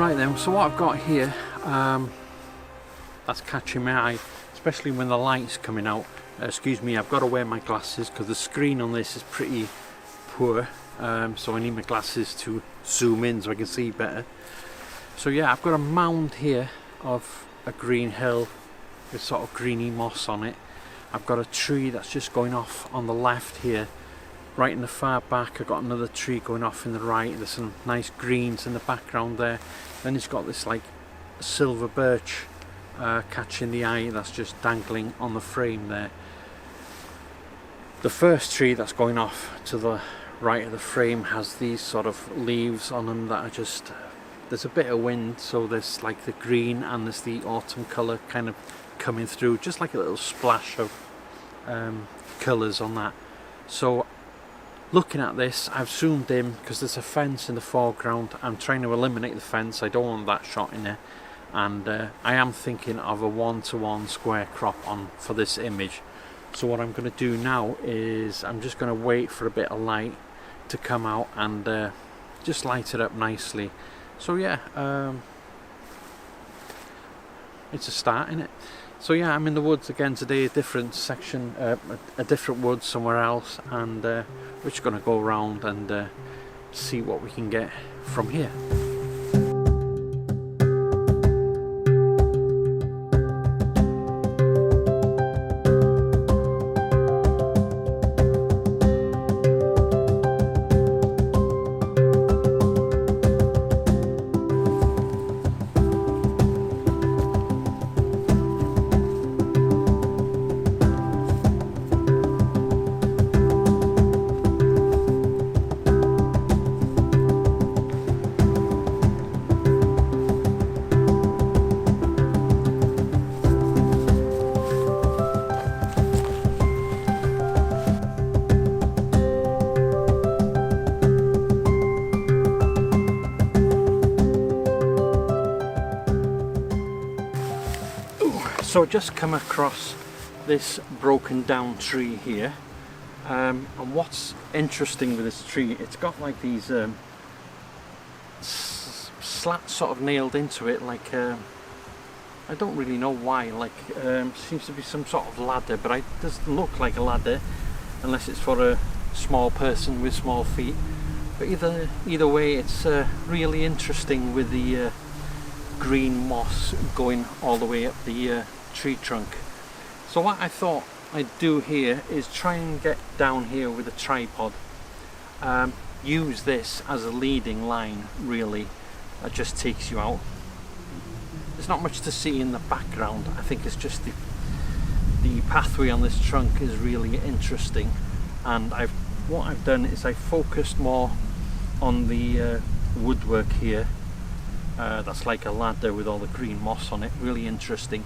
Right then, so what I've got here, that's catching my eye, especially when the light's coming out. Excuse me, I've got to wear my glasses because the screen on this is pretty poor, so I need my glasses to zoom in so I can see better. So yeah, I've got a mound here of a green hill with sort of greeny moss on it. I've got a tree that's just going off on the left here. Right in the far back I've got another tree going off in the right. There's some nice greens in the background there. Then it's got this like silver birch catching the eye that's just dangling on the frame there. The first tree that's going off to the right of the frame has these sort of leaves on them that are just, there's a bit of wind, so there's like the green and there's the autumn colour kind of coming through, just like a little splash of colours on that. So looking at this, I've zoomed in because there's a fence in the foreground. I'm trying to eliminate the fence, I don't want that shot in there, and I am thinking of a 1-to-1 square crop on for this image. So what I'm going to do now is I'm just going to wait for a bit of light to come out and just light it up nicely. So yeah, it's a start, innit? So yeah, I'm in the woods again today, a different section, a different woods somewhere else, and we're just going to go around and see what we can get from here. So I just come across this broken down tree here, and what's interesting with this tree, it's got like these slats sort of nailed into it, like I don't really know why, like seems to be some sort of ladder, but it doesn't look like a ladder unless it's for a small person with small feet. But either way, it's really interesting with the green moss going all the way up the tree trunk. So what I thought I'd do here is try and get down here with a tripod, use this as a leading line really, that just takes you out. There's not much to see in the background, I think it's just the pathway on this trunk is really interesting, and what I've done is I focused more on the woodwork here. That's like a ladder with all the green moss on it, really interesting.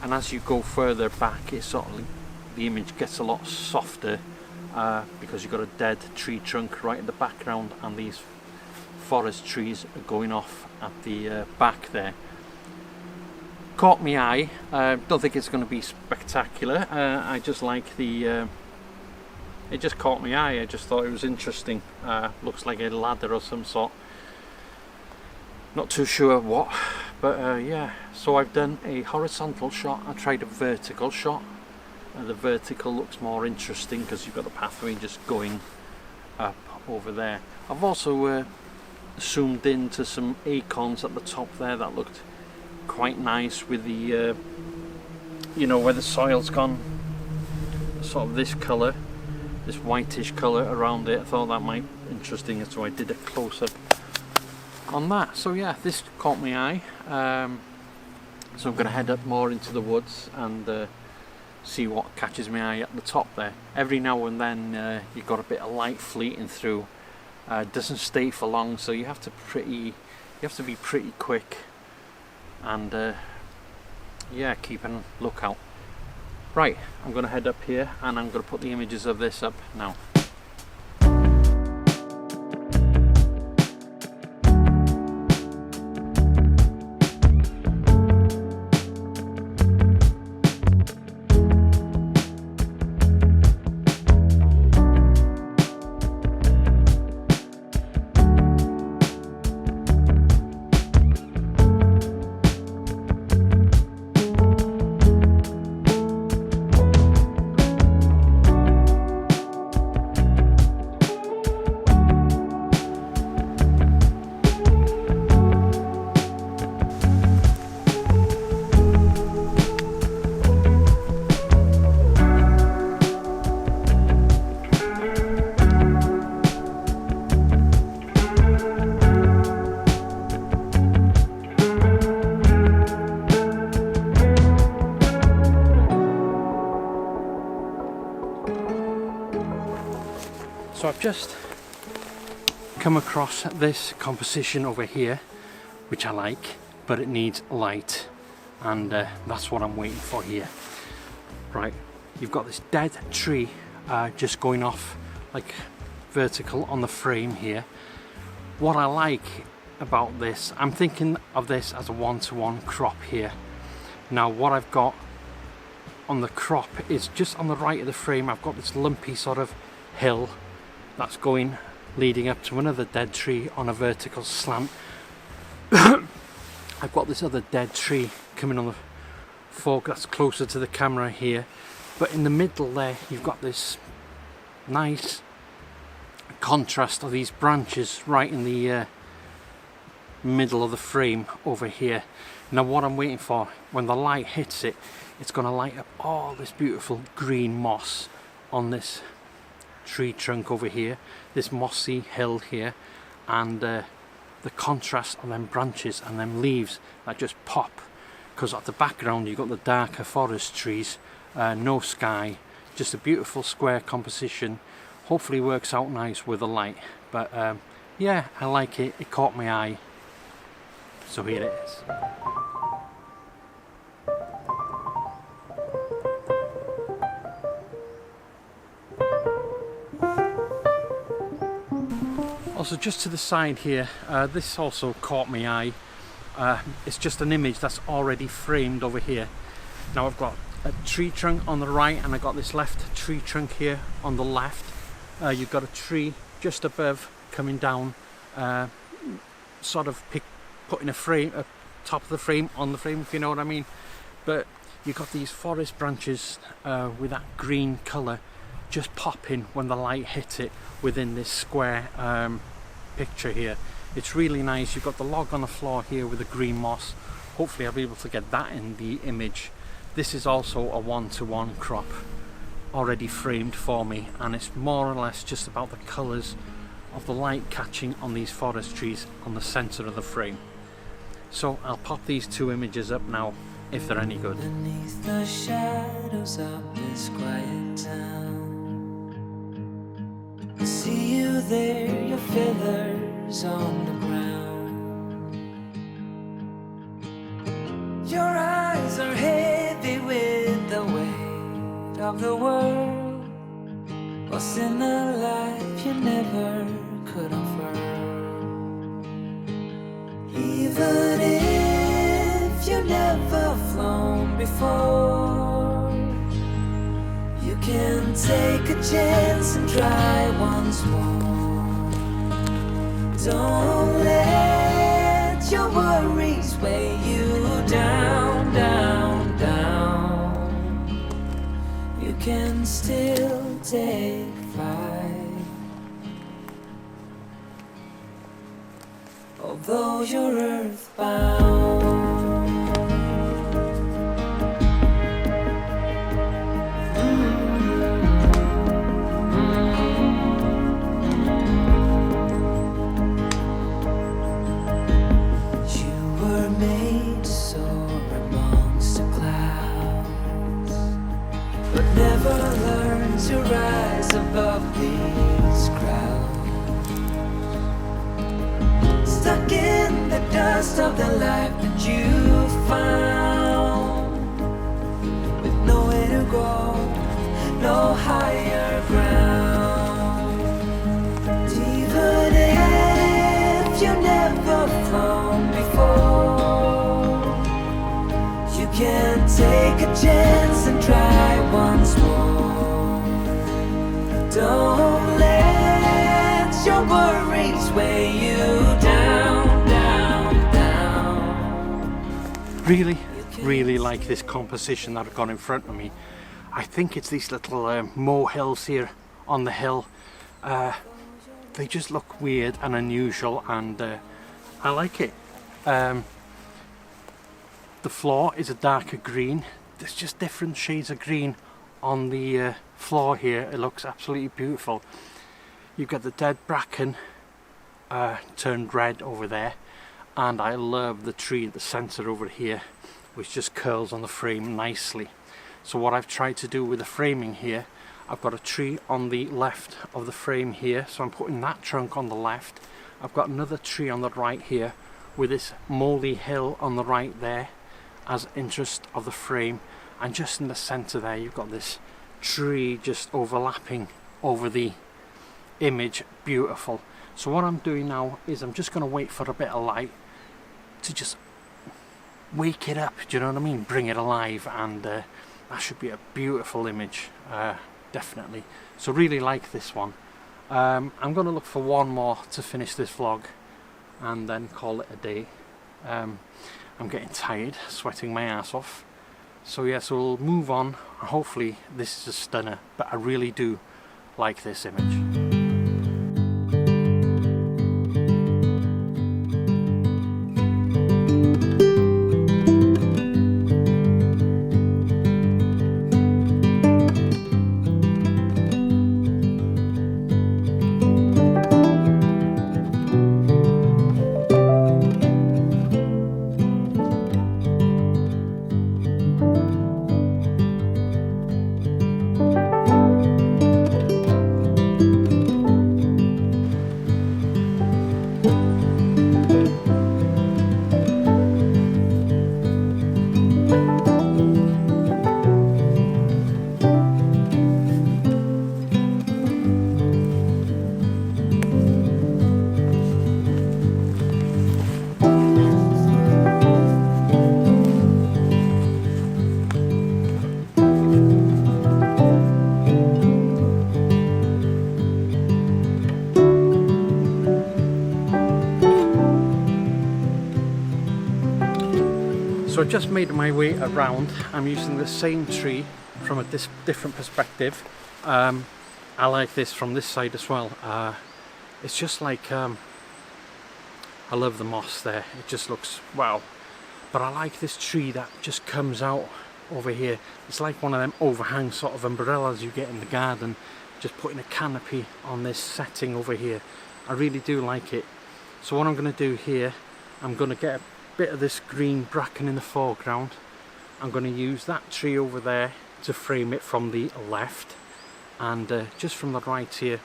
And as you go further back, it sort of, the image gets a lot softer because you've got a dead tree trunk right in the background, and these forest trees are going off at the back there. Caught my eye. Don't think it's going to be spectacular. I just like the. It just caught my eye. I just thought it was interesting. Looks like a ladder of some sort. Not too sure what, but yeah. So I've done a horizontal shot, I tried a vertical shot. The vertical looks more interesting because you've got the pathway just going up over there. I've also zoomed into some acorns at the top there that looked quite nice with the, you know, where the soil's gone, sort of this colour, this whitish colour around it. I thought that might be interesting, so I did a close-up on that. So yeah, this caught my eye. So I'm going to head up more into the woods and see what catches my eye at the top there. Every now and then you've got a bit of light fleeting through. It doesn't stay for long, so you have to be pretty quick and yeah, keep a lookout. Right, I'm going to head up here and I'm going to put the images of this up now. So I've just come across this composition over here, which I like, but it needs light, and that's what I'm waiting for here. Right, you've got this dead tree just going off like vertical on the frame here. What I like about this, I'm thinking of this as a one-to-one crop here. Now what I've got on the crop is just on the right of the frame. I've got this lumpy sort of hill that's going leading up to another dead tree on a vertical slant. I've got this other dead tree coming on the fork that's closer to the camera here, but in the middle there you've got this nice contrast of these branches right in the middle of the frame over here. Now what I'm waiting for, when the light hits it, it's going to light up all this beautiful green moss on this tree trunk over here, this mossy hill here, and the contrast of them branches and them leaves that just pop, because at the background you've got the darker forest trees, no sky, just a beautiful square composition. Hopefully works out nice with the light, but yeah, I like it. It caught my eye, so here it is. Also, just to the side here, this also caught my eye. It's just an image that's already framed over here. Now I've got a tree trunk on the right, and I've got this left tree trunk here on the left. You've got a tree just above coming down, sort of putting a frame, a top of the frame on the frame, if you know what I mean. But you've got these forest branches with that green colour just popping when the light hits it within this square picture here. It's really nice. You've got the log on the floor here with the green moss. Hopefully I'll be able to get that in the image. This is also a one-to-one crop already framed for me, and it's more or less just about the colours of the light catching on these forest trees on the centre of the frame. So I'll pop these two images up now, if they're any good. Beneath the shadows of this quiet town, I see you there, your feathers on the ground. Your eyes are heavy with the weight of the world. What's in a life you never could offer? Even if you never flown before, you can take a chance and try once more. Don't let your worries weigh you down, down, down. You can still take flight, although you're earthbound. To rise above these crowds, stuck in the dust of the life that you found, with nowhere to go, no higher ground. Even if you never flown before, you can take a chance and try once more. Don't let your worries weigh you down, down, down. Really like this composition that I've got in front of me. I think it's these little molehills here on the hill. They just look weird and unusual, and I like it. The floor is a darker green. There's just different shades of green on the floor here. It looks absolutely beautiful. You've got the dead bracken turned red over there, and I love the tree at the centre over here, which just curls on the frame nicely. So what I've tried to do with the framing here, I've got a tree on the left of the frame here, so I'm putting that trunk on the left. I've got another tree on the right here with this mouldy hill on the right there as interest of the frame, and just in the center there you've got this tree just overlapping over the image. Beautiful. So what I'm doing now is I'm just going to wait for a bit of light to just wake it up, do you know what I mean, bring it alive, and that should be a beautiful image, definitely. So really like this one. I'm going to look for one more to finish this vlog and then call it a day. I'm getting tired, sweating my ass off. So yeah, so we'll move on. Hopefully this is a stunner, but I really do like this image. So I just made my way around. I'm using the same tree from a different perspective. I like this from this side as well. It's just like, I love the moss there. It just looks wow. But I like this tree that just comes out over here. It's like one of them overhang sort of umbrellas you get in the garden. Just putting a canopy on this setting over here. I really do like it. So what I'm going to do here, I'm going to get a bit of this green bracken in the foreground. I'm going to use that tree over there to frame it from the left, and just from the right here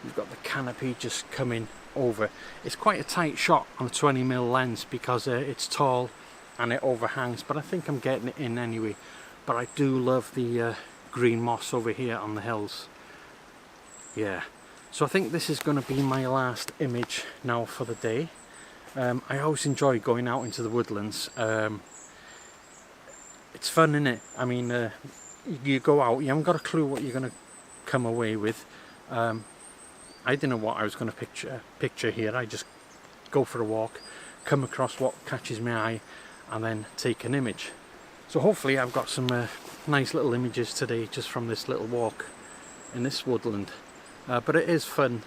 you've got the canopy just coming over. It's quite a tight shot on a 20mm lens because it's tall and it overhangs, but I think I'm getting it in anyway. But I do love the green moss over here on the hills. Yeah, so I think this is going to be my last image now for the day. I always enjoy going out into the woodlands. It's fun, isn't it? I mean, you go out, you haven't got a clue what you're going to come away with. I didn't know what I was going to picture here. I just go for a walk, come across what catches my eye, and then take an image. So hopefully I've got some nice little images today just from this little walk in this woodland. But it is fun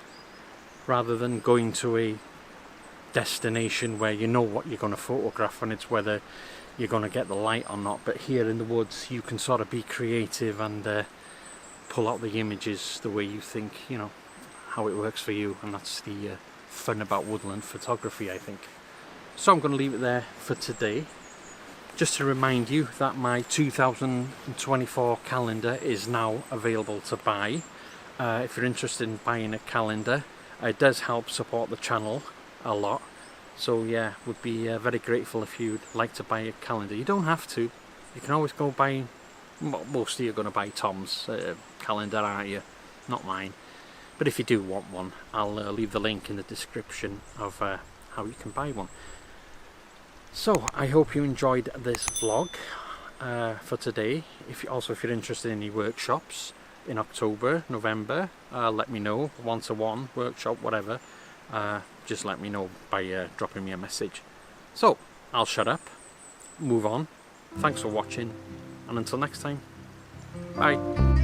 rather than going to a destination where you know what you're going to photograph and it's whether you're going to get the light or not. But here in the woods you can sort of be creative and pull out the images the way you think, you know, how it works for you, and that's the fun about woodland photography, I think. So I'm going to leave it there for today. Just to remind you that my 2024 calendar is now available to buy. If you're interested in buying a calendar, it does help support the channel a lot. So yeah, would be very grateful if you'd like to buy a calendar. You don't have to. You can always go buy, mostly you're going to buy Tom's calendar, aren't you? Not mine. But if you do want one, I'll leave the link in the description of how you can buy one. So I hope you enjoyed this vlog for today. If you're interested in any workshops in October, November, let me know. 1-to-1 workshop, whatever. Just let me know by dropping me a message. So I'll shut up, move on. Thanks for watching, and until next time, bye.